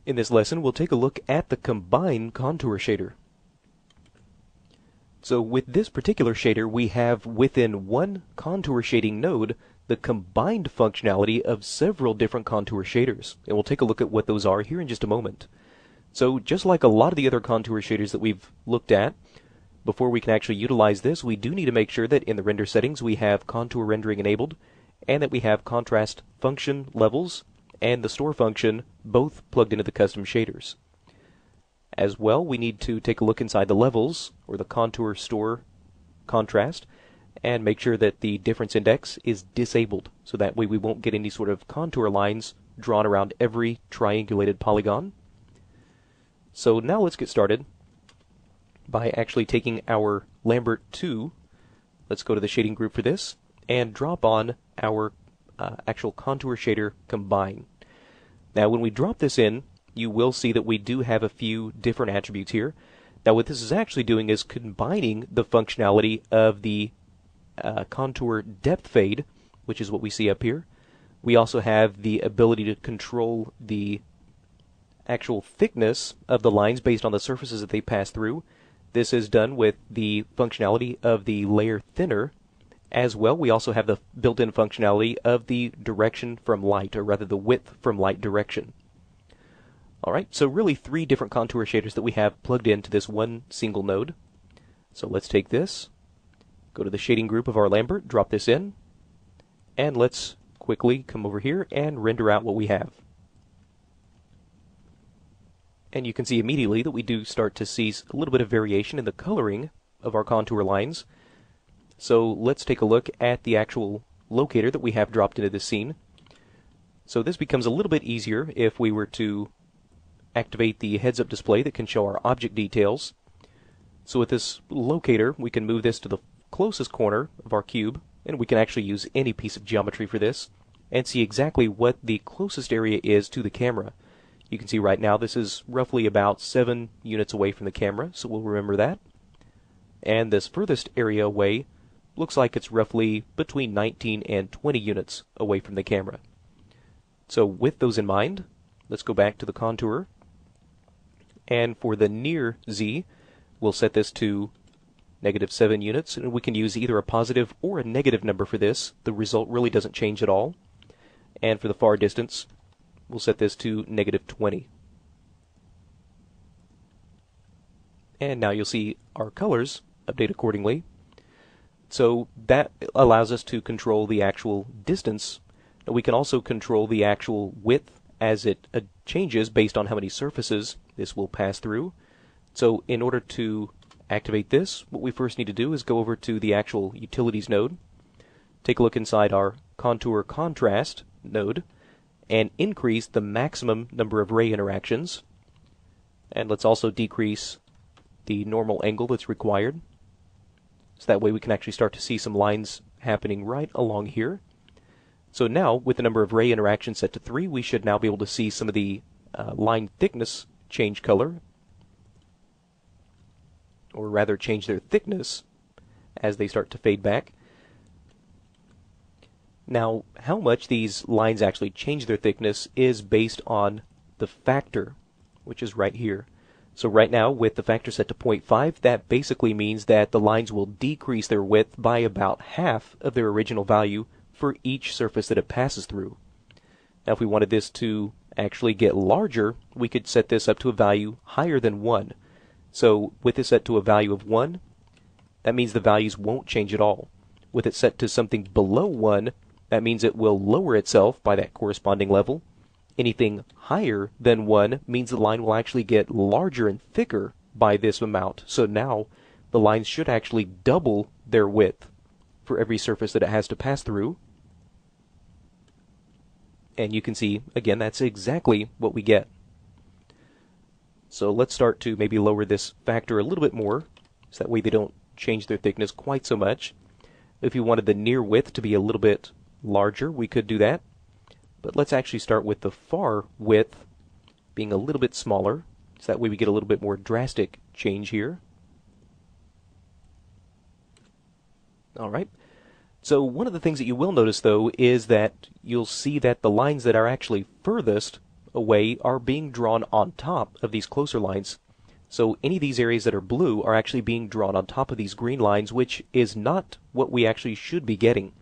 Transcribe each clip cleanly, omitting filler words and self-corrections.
In this lesson, we'll take a look at the combine contour shader. So with this particular shader, we have within one contour shading node the combined functionality of several different contour shaders. And we'll take a look at what those are here in just a moment. So just like a lot of the other contour shaders that we've looked at, before we can actually utilize this, we do need to make sure that in the render settings we have contour rendering enabled, and that we have contrast function levels and the store function both plugged into the custom shaders. As well, we need to take a look inside the levels, or the contour store contrast, and make sure that the difference index is disabled, so that way we won't get any sort of contour lines drawn around every triangulated polygon. So now let's get started by actually taking our Lambert 2, let's go to the shading group for this, and drop on our actual contour shader combine. Now when we drop this in, you will see that we do have a few different attributes here. Now what this is actually doing is combining the functionality of the contour depth fade, which is what we see up here. We also have the ability to control the actual thickness of the lines based on the surfaces that they pass through. This is done with the functionality of the layer thinner. As well, we also have the built-in functionality of the direction from light, or rather the width from light direction. Alright, so really three different contour shaders that we have plugged into this one single node. So let's take this, go to the shading group of our Lambert, drop this in, and let's quickly come over here and render out what we have. And you can see immediately that we do start to see a little bit of variation in the coloring of our contour lines. So let's take a look at the actual locator that we have dropped into this scene. So this becomes a little bit easier if we were to activate the heads-up display that can show our object details. So with this locator, we can move this to the closest corner of our cube, and we can actually use any piece of geometry for this, and see exactly what the closest area is to the camera. You can see right now this is roughly about 7 units away from the camera, so we'll remember that. And this furthest area away looks like it's roughly between 19 and 20 units away from the camera. So with those in mind, let's go back to the contour. And for the near Z, we'll set this to -7 units, and we can use either a positive or a negative number for this. The result really doesn't change at all. And for the far distance, we'll set this to -20. And now you'll see our colors update accordingly. So that allows us to control the actual distance. Now we can also control the actual width as it changes based on how many surfaces this will pass through. So in order to activate this, what we first need to do is go over to the actual utilities node, take a look inside our contour contrast node, and increase the maximum number of ray interactions. And let's also decrease the normal angle that's required. So that way we can actually start to see some lines happening right along here. So now, with the number of ray interactions set to 3, we should now be able to see some of the line thickness change color, or rather change their thickness as they start to fade back. Now, how much these lines actually change their thickness is based on the factor, which is right here. So right now, with the factor set to 0.5, that basically means that the lines will decrease their width by about half of their original value for each surface that it passes through. Now if we wanted this to actually get larger, we could set this up to a value higher than 1. So with this set to a value of 1, that means the values won't change at all. With it set to something below 1, that means it will lower itself by that corresponding level. Anything higher than 1 means the line will actually get larger and thicker by this amount. So now the lines should actually double their width for every surface that it has to pass through. And you can see, again, that's exactly what we get. So let's start to maybe lower this factor a little bit more, so that way they don't change their thickness quite so much. If you wanted the near width to be a little bit larger, we could do that. But let's actually start with the far width being a little bit smaller, so that way we get a little bit more drastic change here. Alright, so one of the things that you will notice though is that you'll see that the lines that are actually furthest away are being drawn on top of these closer lines. So any of these areas that are blue are actually being drawn on top of these green lines, which is not what we actually should be getting.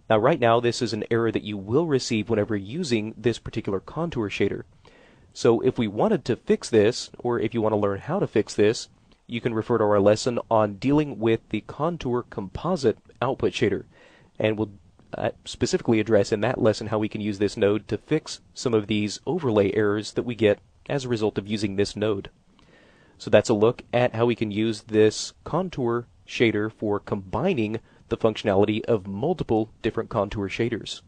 Now right now this is an error that you will receive whenever using this particular contour shader. So if we wanted to fix this, or if you want to learn how to fix this, you can refer to our lesson on dealing with the contour composite output shader. And we'll specifically address in that lesson how we can use this node to fix some of these overlay errors that we get as a result of using this node. So that's a look at how we can use this contour shader for combining the functionality of multiple different contour shaders.